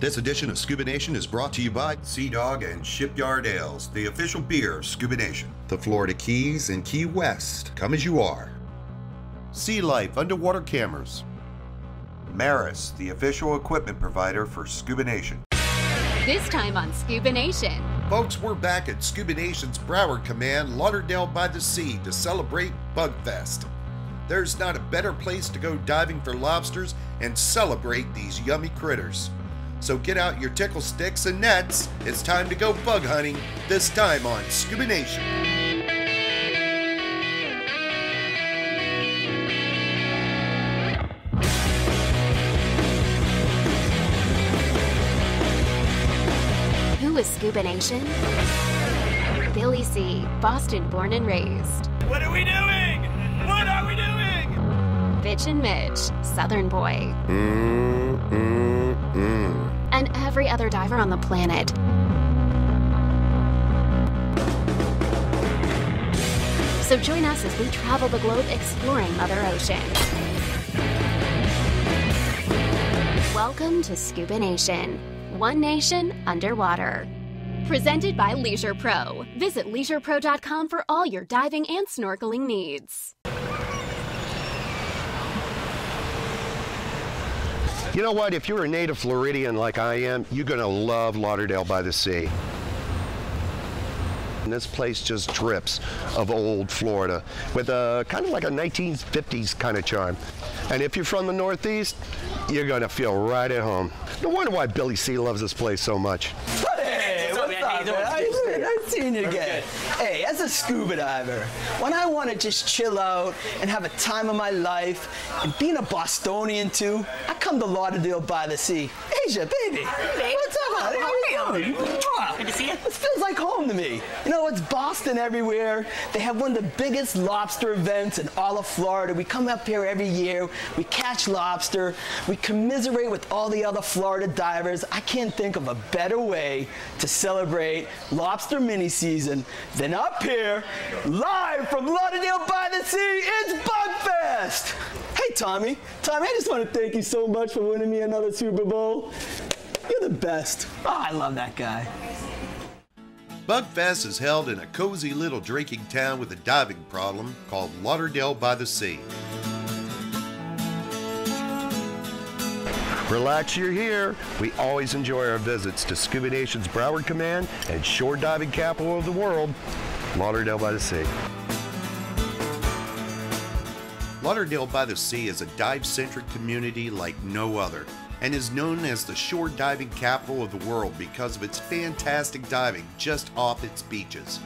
This edition of Scuba Nation is brought to you by Sea Dog and Shipyard Ales, the official beer of Scuba Nation. The Florida Keys and Key West, come as you are. Sea Life Underwater Cameras. Maris, the official equipment provider for Scuba Nation. This time on Scuba Nation. Folks, we're back at Scuba Nation's Broward Command, Lauderdale-by-the-Sea, to celebrate Bugfest. There's not a better place to go diving for lobsters and celebrate these yummy critters. So get out your tickle sticks and nets. It's time to go bug hunting, this time on Scuba Nation. Who is Scuba Nation? Billy C., Boston born and raised. What are we doing? What are we doing? Bitch and Mitch, Southern boy. And every other diver on the planet. So join us as we travel the globe exploring Mother Ocean. Welcome to Scuba Nation. One nation underwater. Presented by Leisure Pro. Visit leisurepro.com for all your diving and snorkeling needs. You know what? If you're a native Floridian like I am, you're going to love Lauderdale-by-the-Sea. And this place just drips of old Florida with a kind of like a 1950s kind of charm. And if you're from the Northeast, you're going to feel right at home. No wonder why Billy C. loves this place so much. Hey, what's up, man? How you doing? Nice seeing you again. Hey, as a scuba diver, when I want to just chill out and have a time of my life, and being a Bostonian too, I come to Lauderdale-by-the-Sea. Asia, baby. Hey, what's up, honey? How you doing? Good to see you. This feels like home to me. You know, it's Boston everywhere. They have one of the biggest lobster events in all of Florida. We come up here every year. We catch lobster. We commiserate with all the other Florida divers. I can't think of a better way to celebrate lobster mini season than up here, live from Lauderdale-by-the-Sea. It's Bugfest. Hey, Tommy. Tommy, I just want to thank you so much for winning me another Super Bowl. You're the best. Oh, I love that guy. Bugfest is held in a cozy little drinking town with a diving problem called Lauderdale-by-the-Sea. Relax, you're here. We always enjoy our visits to Scuba Nation's Broward Command and shore diving capital of the world, Lauderdale-by-the-Sea. Lauderdale-by-the-Sea is a dive-centric community like no other, and is known as the shore diving capital of the world because of its fantastic diving just off its beaches.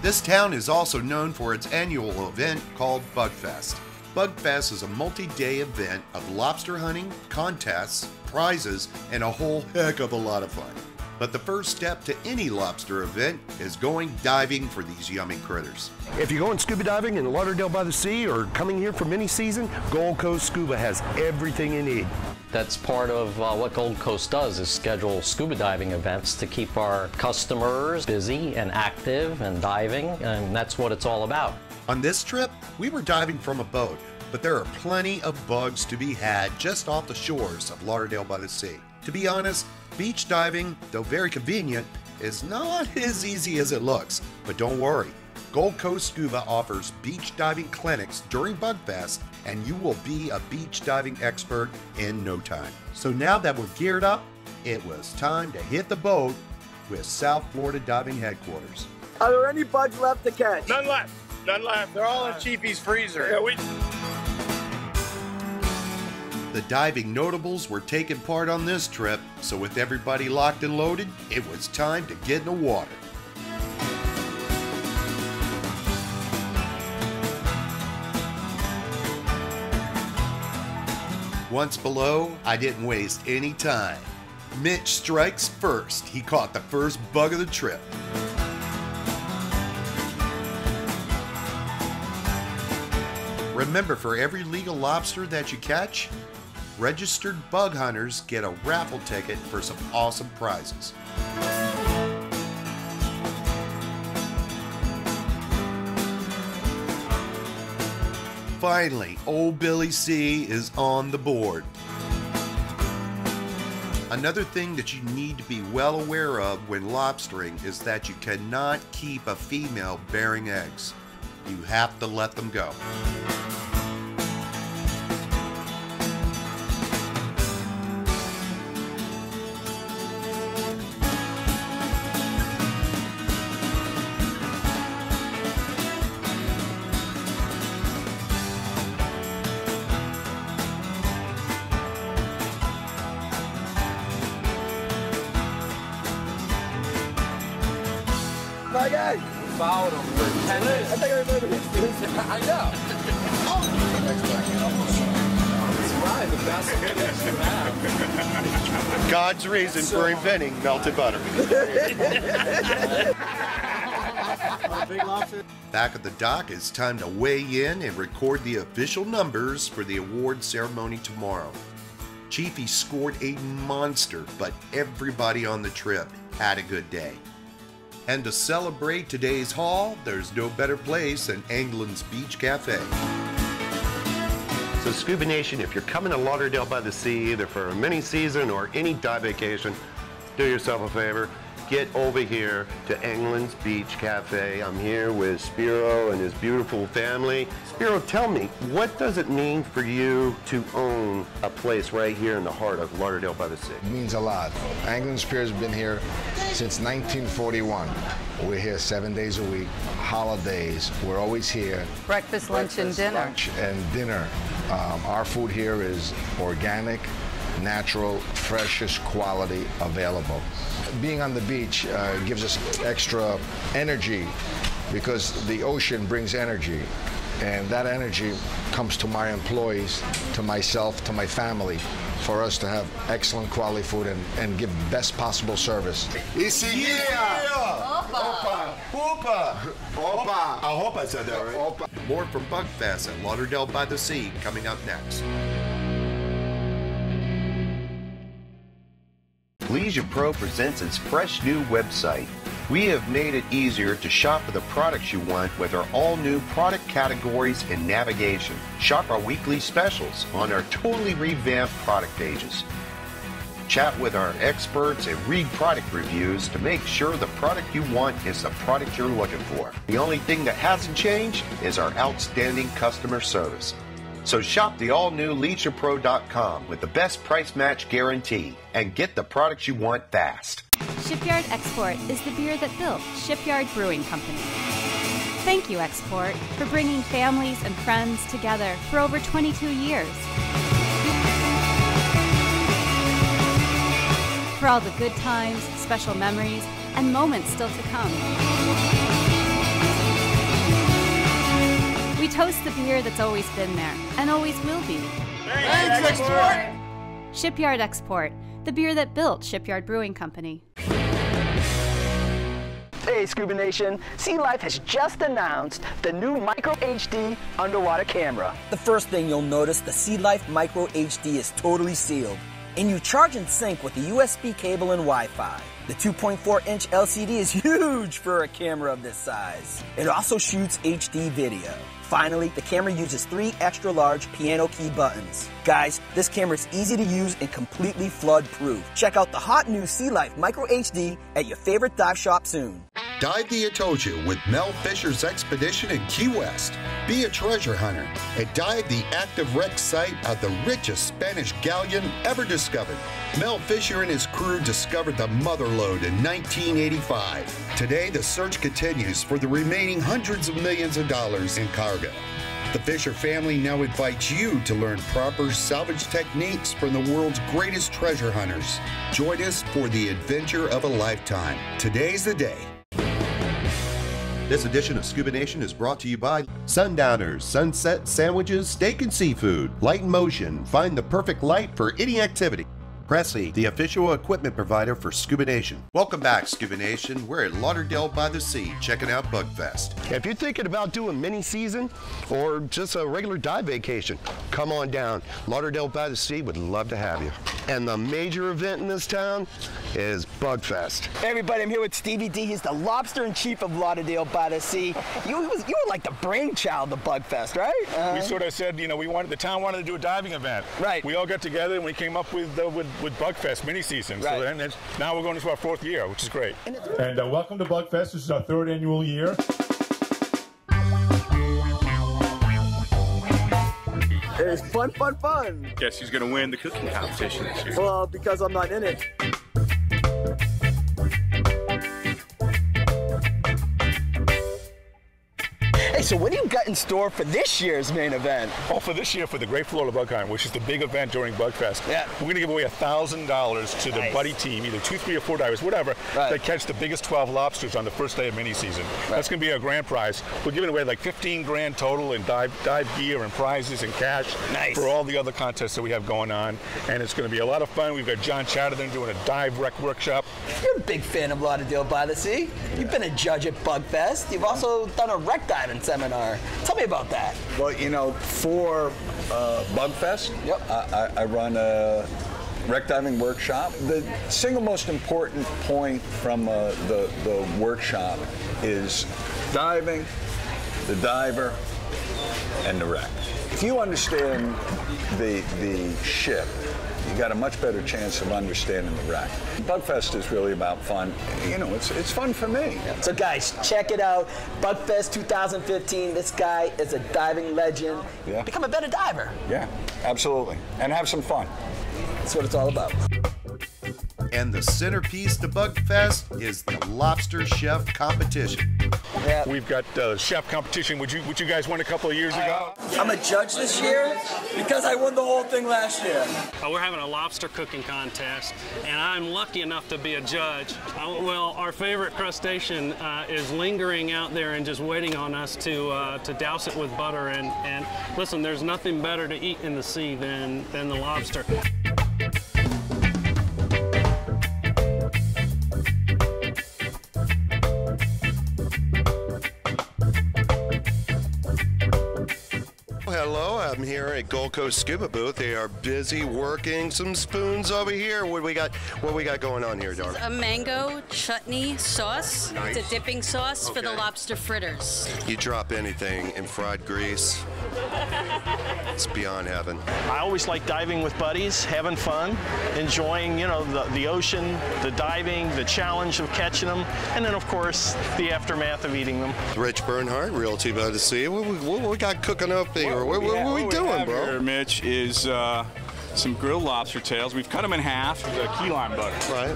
This town is also known for its annual event called Bugfest. Bugfest is a multi-day event of lobster hunting, contests, prizes, and a whole heck of a lot of fun. But the first step to any lobster event is going diving for these yummy critters. If you're going scuba diving in Lauderdale-by-the-Sea or coming here for mini season, Gold Coast Scuba has everything you need. That's part of what Gold Coast does, is schedule scuba diving events to keep our customers busy and active and diving, and that's what it's all about. On this trip, we were diving from a boat, but there are plenty of bugs to be had just off the shores of Lauderdale-by-the-Sea. To be honest, beach diving, though very convenient, is not as easy as it looks. But don't worry, Gold Coast Scuba offers beach diving clinics during Bugfest, and you will be a beach diving expert in no time. So now that we're geared up, it was time to hit the boat with South Florida Diving Headquarters. Are there any bugs left to catch? None left. None left. They're all in Chiefy's freezer. Yeah, The diving notables were taking part on this trip, so with everybody locked and loaded, it was time to get in the water. Once below, I didn't waste any time. Mitch strikes first. He caught the first bug of the trip. Remember, for every legal lobster that you catch, registered bug hunters get a raffle ticket for some awesome prizes. finally, Old Billy C is on the board. Another thing that you need to be well aware of when lobstering is that you cannot keep a female bearing eggs. You have to let them go. My guy. Fouled him for 10 minutes. I think I remember this. I know. It's right, the best finish you have. God's reason for inventing melted butter. Back at the dock, it's time to weigh in and record the official numbers for the award ceremony tomorrow. Chiefy scored a monster, but everybody on the trip had a good day. And to celebrate today's haul, there's no better place than Anglin's Beach Cafe. So Scuba Nation, if you're coming to Lauderdale-by-the-Sea, either for a mini season or any dive vacation, do yourself a favor. Get over here to Anglin's Beach Cafe. I'm here with Spiro and his beautiful family. Spiro, tell me, what does it mean for you to own a place right here in the heart of Lauderdale-by-the-Sea? It means a lot. Anglin's Pier has been here since 1941. We're here 7 days a week, holidays, we're always here. Breakfast, lunch, and dinner. Lunch and dinner. Our food here is organic, natural, freshest quality available. Being on the beach gives us extra energy because the ocean brings energy, and that energy comes to my employees, to myself, to my family, for us to have excellent quality food and give best possible service. Opa! I hope I said that right. Opa. More from Bugfest at Lauderdale-by-the-Sea coming up next. Leisure Pro presents its fresh new website. We have made it easier to shop for the products you want with our all-new product categories and navigation. Shop our weekly specials on our totally revamped product pages. Chat with our experts and read product reviews to make sure the product you want is the product you're looking for. The only thing that hasn't changed is our outstanding customer service. So shop the all-new LeisurePro.com with the best price match guarantee and get the products you want fast. Shipyard Export is the beer that built Shipyard Brewing Company. Thank you, Export, for bringing families and friends together for over 22 years. For all the good times, special memories, and moments still to come. We toast the beer that's always been there, and always will be. Thanks, Export! Shipyard Export, the beer that built Shipyard Brewing Company. Hey, Scuba Nation, Sea Life has just announced the new Micro HD underwater camera. The first thing you'll notice, the Sea Life Micro HD is totally sealed, and you charge and sync with the USB cable and Wi-Fi. The 2.4-inch LCD is huge for a camera of this size. It also shoots HD video. Finally, the camera uses 3 extra-large piano key buttons. Guys, this camera is easy to use and completely flood-proof. Check out the hot new Sea Life Micro HD at your favorite dive shop soon. Dive the Atocha with Mel Fisher's expedition in Key West. Be a treasure hunter and dive the active wreck site of the richest Spanish galleon ever discovered. Mel Fisher and his crew discovered the mother lode in 1985. Today, the search continues for the remaining hundreds of millions of dollars in cargo. The Fisher family now invites you to learn proper salvage techniques from the world's greatest treasure hunters. Join us for the adventure of a lifetime. Today's the day. This edition of Scuba Nation is brought to you by Sundowners, Sunset Sandwiches, Steak and Seafood, Light in Motion. Find the perfect light for any activity. Presley, the official equipment provider for Scuba Nation. Welcome back, Scuba Nation. We're at Lauderdale-by-the-Sea, checking out Bugfest. If you're thinking about doing mini season or just a regular dive vacation, come on down. Lauderdale-by-the-Sea would love to have you. And the major event in this town is Bugfest. Hey everybody, I'm here with Stevie D. He's the lobster in chief of Lauderdale-by-the-Sea. You were like the brainchild of Bugfest, right? We sort of said, you know, the town wanted to do a diving event. Right. We all got together and we came up with Bugfest mini season. Right. So then now we're going into our 4th year, which is great. And welcome to Bugfest. This is our 3rd annual year. It's fun, fun, fun. Guess who's going to win the cooking competition this year? Well, because I'm not in it. Hey, so what do you got in store for this year's main event? Oh, for this year, for the Great Florida Bug Hunt, which is the big event during Bugfest, yeah, we're going to give away $1,000 to the buddy team, either 2, 3, or 4 divers, whatever, that catch the biggest 12 lobsters on the first day of mini season. That's going to be our grand prize. We're giving away like 15 grand total in dive gear and prizes and cash for all the other contests that we have going on, and it's going to be a lot of fun. We've got John Chatterton doing a dive rec workshop. You're a big fan of Lauderdale-by-the-Sea. You've been a judge at Bugfest. You've also done a wreck diving seminar. Tell me about that. Well, you know, for Bugfest, I run a wreck diving workshop. The single most important point from the workshop is diving, the diver, and the wreck. If you understand the ship, you got a much better chance of understanding the wreck. Bugfest is really about fun. You know, it's fun for me. So guys, check it out. Bugfest 2015. This guy is a diving legend. Yeah. Become a better diver. Yeah, absolutely. And have some fun. That's what it's all about. And the centerpiece to Bugfest is the Lobster Chef Competition. Yeah. We've got chef competition, which you guys won a couple of years ago. I'm a judge this year because I won the whole thing last year. We're having a lobster cooking contest, and I'm lucky enough to be a judge. Well, our favorite crustacean is lingering out there and just waiting on us to douse it with butter. And listen, there's nothing better to eat in the sea than the lobster. Hello, I'm here at Gold Coast Scuba booth. They are busy working some spoons over here. What we got going on here, darling? A mango chutney sauce. Nice. It's a dipping sauce for the lobster fritters. You drop anything in fried grease, it's beyond heaven. I always like diving with buddies, having fun, enjoying, you know, the ocean, the diving, the challenge of catching them, and then, of course, the aftermath of eating them. Rich Bernhardt, Realty by the Sea. What we got cooking up here? What are we doing, bro? Here, Mitch, is some grilled lobster tails. We've cut them in half with key lime butter. Right.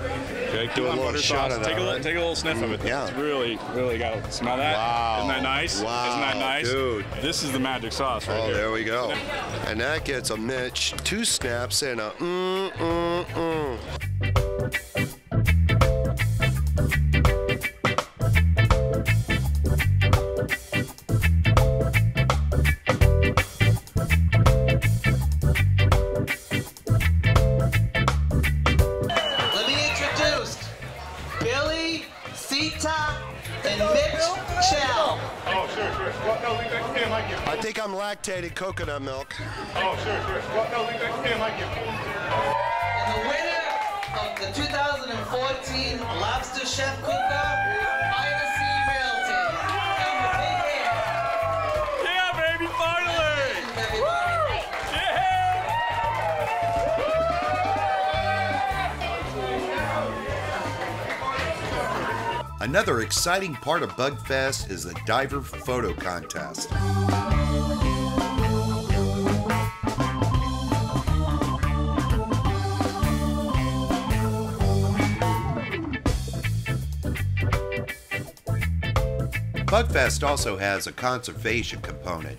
Okay, do a little shot of that. Take a little sniff of it. Yeah. It's really got to smell that. Wow. Isn't that nice? Wow. Isn't that nice? Dude. This is the magic sauce right here. Oh, there we go. And that gets a Mitch, 2 snaps, and a I think I'm lactated coconut milk. Oh, sure. Well, no, And the winner of the 2014 Lobster Chef Cook-Off, Realty. Yeah, baby, finally! Another exciting part of Bugfest is the diver photo contest. Bugfest also has a conservation component.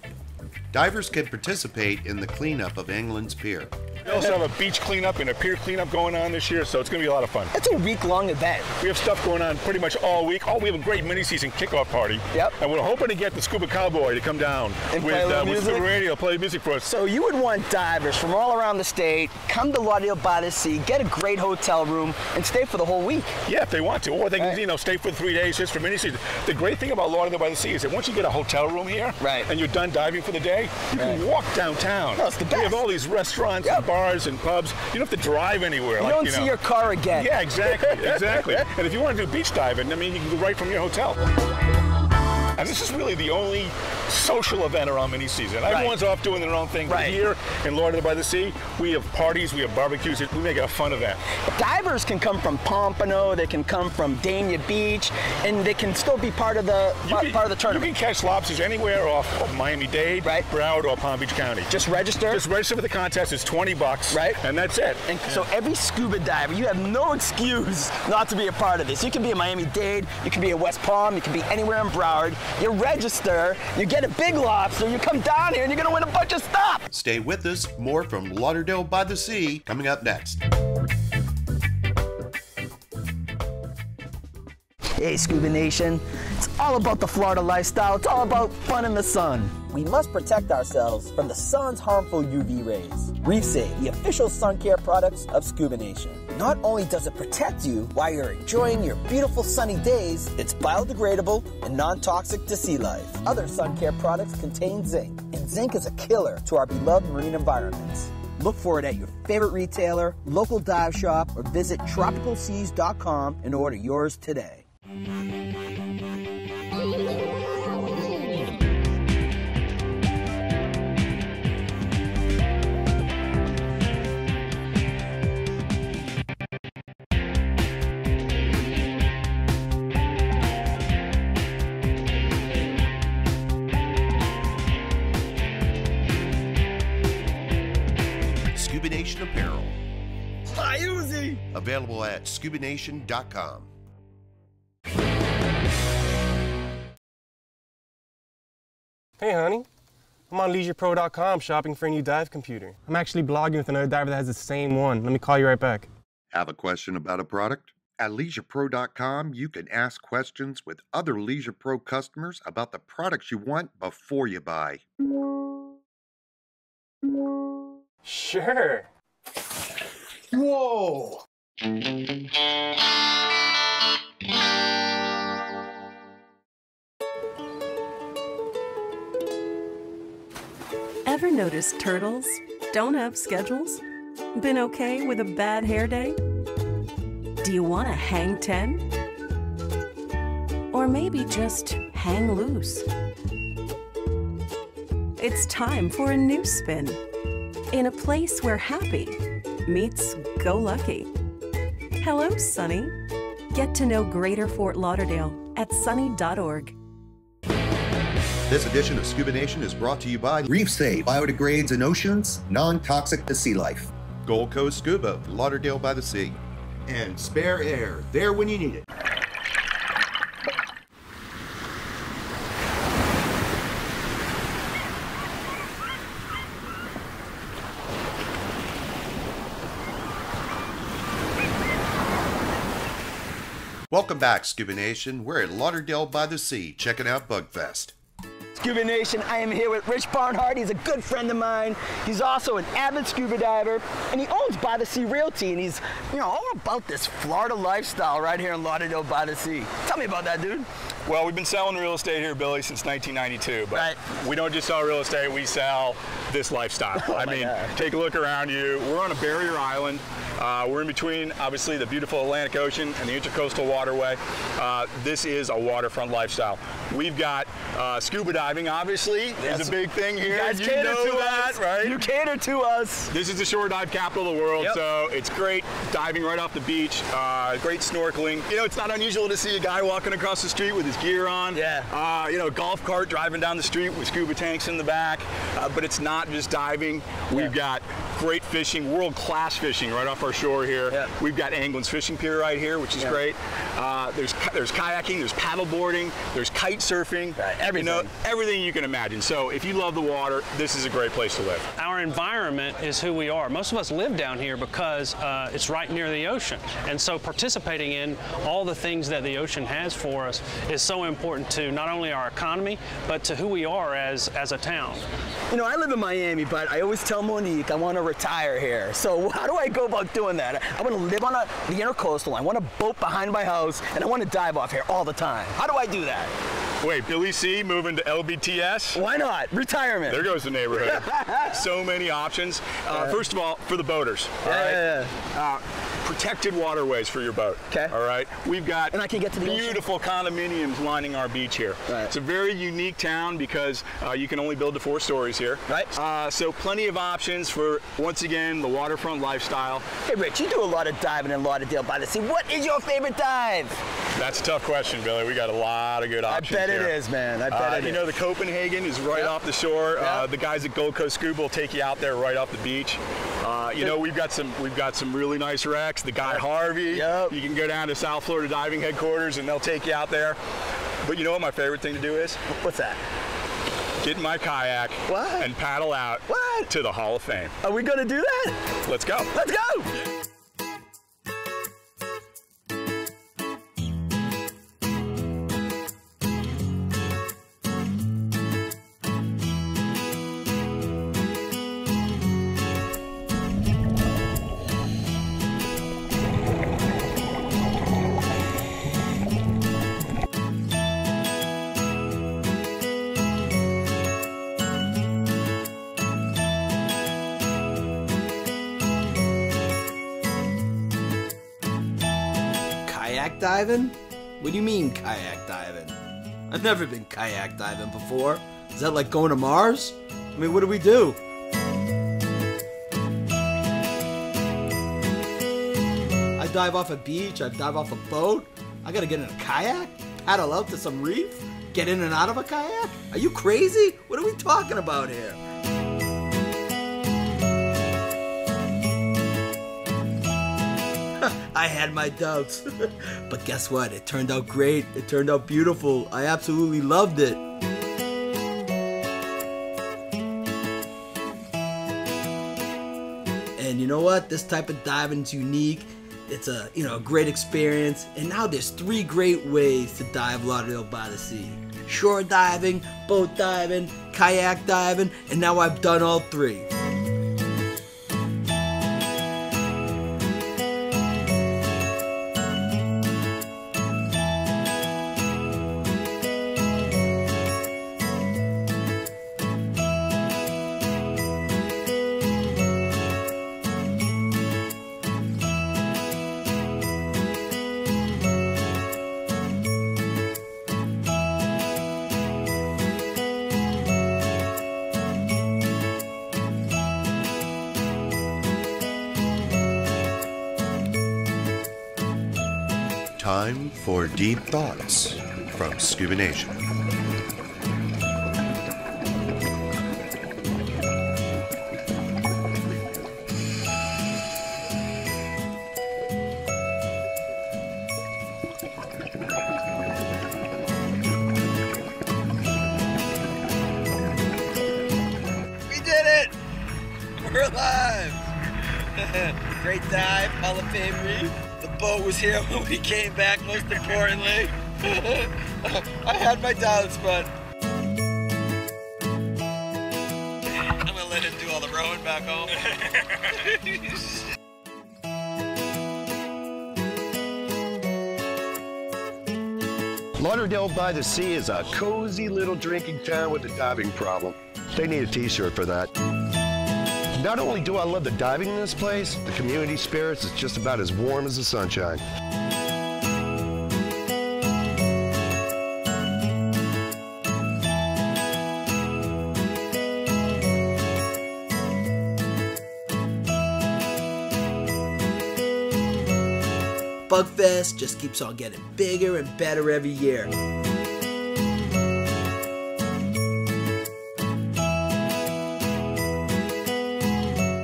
Divers can participate in the cleanup of England's pier. We also have a beach cleanup and a pier cleanup going on this year, so it's going to be a lot of fun. It's a week-long event. We have stuff going on pretty much all week. Oh, we have a great mini-season kickoff party. Yep. And we're hoping to get the Scuba Cowboy to come down and with Scuba Radio, play music for us. So you would want divers from all around the state, come to Lauderdale-by-the-Sea, get a great hotel room, and stay for the whole week. Yeah, if they want to. Or they can, stay for 3 days just for mini-season. The great thing about Lauderdale-by-the-Sea is that once you get a hotel room here, and you're done diving for the day, you can walk downtown. No, it's the best. We have all these restaurants and bars bars and pubs. You don't have to drive anywhere. You don't see your car again. Yeah, exactly, exactly. And if you want to do beach diving, I mean, you can go right from your hotel. And this is really the only social event around mini season. Everyone's off doing their own thing. But here in Lauderdale-by-the-Sea, we have parties, we have barbecues, we make it a fun event. Divers can come from Pompano, they can come from Dania Beach, and they can still be part of the tournament. You can catch lobsters anywhere off of Miami-Dade, Broward, or Palm Beach County. Just register? Just register for the contest. It's $20, and that's it. And so every scuba diver, you have no excuse not to be a part of this. You can be in Miami-Dade, you can be in West Palm, you can be anywhere in Broward. You register, you get a big lobster, you come down here, and you're gonna win a bunch of stuff. Stay with us. More from Lauderdale-by-the-Sea coming up next. Hey, Scuba Nation. It's all about the Florida lifestyle. It's all about fun in the sun. We must protect ourselves from the sun's harmful UV rays. Reef Safe, the official sun care products of ScubaNation. Not only does it protect you while you're enjoying your beautiful sunny days, it's biodegradable and non-toxic to sea life. Other sun care products contain zinc, and zinc is a killer to our beloved marine environments. Look for it at your favorite retailer, local dive shop, or visit tropicalseas.com and order yours today. ScubaNation Apparel. Hi, Uzi! Available at ScubaNation.com. Hey, honey. I'm on LeisurePro.com shopping for a new dive computer. I'm actually blogging with another diver that has the same one. Let me call you right back. Have a question about a product? At LeisurePro.com, you can ask questions with other Leisure Pro customers about the products you want before you buy. Sure. Whoa! Ever noticed turtles don't have schedules? Been okay with a bad hair day? Do you want to hang 10? Or maybe just hang loose? It's time for a new spin in a place where happy meets go lucky. Hello, Sunny. Get to know Greater Fort Lauderdale at sunny.org. This edition of Scuba Nation is brought to you by Reef Safe, biodegrades in oceans, non-toxic to sea life. Gold Coast Scuba, Lauderdale-by-the-Sea. And Spare Air, there when you need it. Welcome back, Scuba Nation. We're at Lauderdale-by-the-Sea, checking out Bugfest. Scuba Nation, I am here with Rich Barnhart. He's a good friend of mine. He's also an avid scuba diver, and he owns By the Sea Realty, and he's, all about this Florida lifestyle right here in Lauderdale-by-the-Sea. Tell me about that, dude. Well, we've been selling real estate here, Billy, since 1992, but we don't just sell real estate, we sell this lifestyle. I mean, take a look around you. We're on a barrier island. We're in between, obviously, the beautiful Atlantic Ocean and the Intercoastal Waterway. This is a waterfront lifestyle. We've got scuba diving, obviously, is a big thing here. You guys cater to that, us, right? You cater to us. This is the shore dive capital of the world, so it's great diving right off the beach, great snorkeling. It's not unusual to see a guy walking across the street with his gear on. A golf cart driving down the street with scuba tanks in the back. But it's not just diving. We've got great fishing, world-class fishing right off our shore here. We've got Anglin's Fishing Pier right here, which is great. There's kayaking, there's paddle boarding, there's kite surfing, everything. Everything you can imagine. So if you love the water, this is a great place to live. Our environment is who we are. Most of us live down here because it's right near the ocean. And so participating in all the things that the ocean has for us is so important to not only our economy, but to who we are as a town. I live in Miami, but I always tell Monique I want to retire here. So how do I go about doing that? I want to live on the Intercoastal. I want a boat behind my house, and I want to dive off here all the time. How do I do that? Wait, Billy C moving to LBTS? Why not? Retirement. There goes the neighborhood. So many options. First of all, for the boaters. Protected waterways for your boat. Okay. All right. We've got and I can get to the beautiful condominiums lining our beach here. Right. It's a very unique town because you can only build to 4 stories here. Right. So plenty of options for, once again, the waterfront lifestyle. Hey, Rich, you do a lot of diving in Lauderdale-by-the-Sea. What is your favorite dive? That's a tough question, Billy. We got a lot of good options. I bet it is, man. I bet it is. You know, the Copenhagen is right off the shore. The guys at Gold Coast Scuba will take you out there right off the beach. You know, we've got some really nice wrecks. The Guy Harvey. Yep. You can go down to South Florida Diving Headquarters and they'll take you out there. But you know what my favorite thing to do is? What's that? Get in my kayak and paddle out to the Hall of Fame. Are we gonna do that? Let's go. Let's go! Kayak diving? What do you mean kayak diving? I've never been kayak diving before. Is that like going to Mars? I mean, what do we do? I dive off a beach, I dive off a boat. I gotta get in a kayak? Paddle out to some reef? Get in and out of a kayak? Are you crazy? What are we talking about here? I had my doubts, but guess what? It turned out great. It turned out beautiful. I absolutely loved it. And you know what? This type of diving is unique. It's a great experience. And now there's 3 great ways to dive Lauderdale-by-the-Sea. Shore diving, boat diving, kayak diving, and now I've done all 3. Time for Deep Thoughts from ScubaNation. We did it! We're alive! Great dive, Hall of Fame reef. The boat was here when we came back, most importantly. I had my doubts, but I'm gonna let him do all the rowing back home. Lauderdale-by-the-Sea is a cozy little drinking town with a diving problem. They need a t-shirt for that. Not only do I love the diving in this place, the community spirits is just about as warm as the sunshine. Bugfest just keeps on getting bigger and better every year.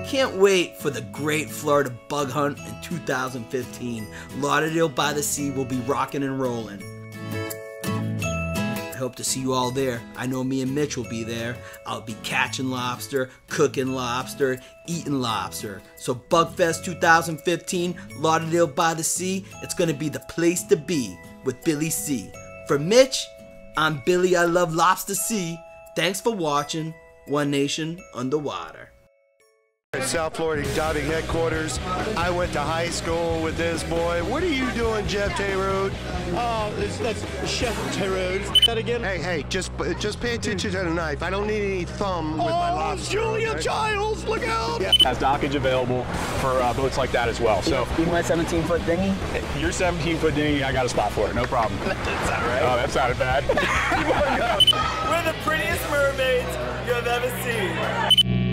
Can't wait for the great Florida bug hunt in 2015. Lauderdale-by-the-Sea will be rocking and rolling. I hope to see you all there. I know me and Mitch will be there. I'll be catching lobster, cooking lobster, eating lobster. So Bugfest 2015, Lauderdale-by-the-Sea, it's gonna be the place to be with Billy C. For Mitch, I'm Billy, I love Lobster C. Thanks for watching One Nation Underwater. South Florida Diving Headquarters. I went to high school with this boy. What are you doing, Jeff Tayrode? Oh, that's Chef Tayrode. That again? Hey, just pay attention to the knife. I don't need any thumb with my lobster. Julia okay? Childs, look out! Yeah, has dockage available for boats like that as well. So, even my 17-foot dinghy? Your 17-foot dinghy, I got a spot for it, no problem. That's all right. Oh, that sounded bad. We're the prettiest mermaids you have ever seen.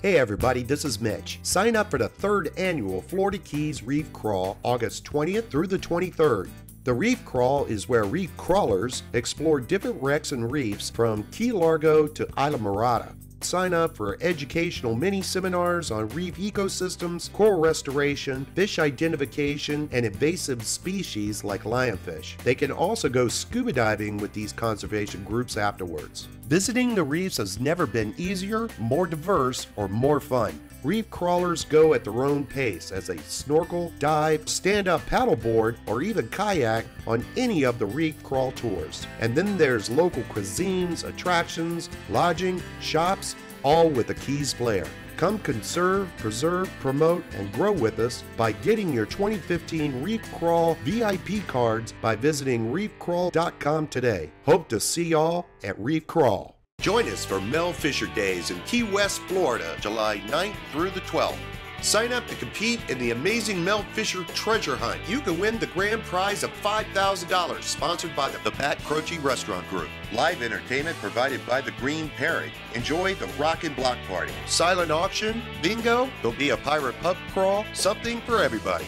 Hey everybody, this is Mitch. Sign up for the 3rd annual Florida Keys Reef Crawl, August 20th through the 23rd. The Reef Crawl is where reef crawlers explore different wrecks and reefs from Key Largo to Isla Morada. Sign up for educational mini-seminars on reef ecosystems, coral restoration, fish identification, and invasive species like lionfish. They can also go scuba diving with these conservation groups afterwards. Visiting the reefs has never been easier, more diverse, or more fun. Reef crawlers go at their own pace as they snorkel, dive, stand-up paddleboard, or even kayak on any of the reef crawl tours. And then there's local cuisines, attractions, lodging, shops, all with a Keys flair. Come conserve, preserve, promote, and grow with us by getting your 2015 Reef Crawl VIP cards by visiting reefcrawl.com today. Hope to see y'all at Reef Crawl. Join us for Mel Fisher Days in Key West, Florida, July 9th through the 12th. Sign up to compete in the amazing Mel Fisher Treasure Hunt. You can win the grand prize of $5,000, sponsored by the Pat Croce Restaurant Group. Live entertainment provided by the Green Parrot. Enjoy the Rockin' Block Party. Silent auction, bingo, there'll be a pirate pub crawl, something for everybody.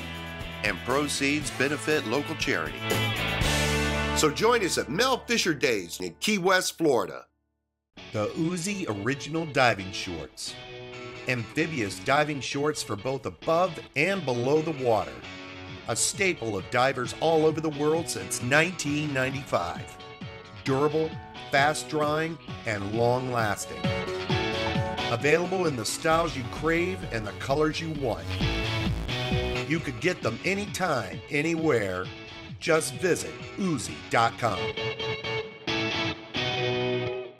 And proceeds benefit local charity. So join us at Mel Fisher Days in Key West, Florida. The Uzi Original Diving Shorts. Amphibious diving shorts for both above and below the water. A staple of divers all over the world since 1995. Durable, fast-drying, and long-lasting. Available in the styles you crave and the colors you want. You could get them anytime, anywhere. Just visit Uzi.com.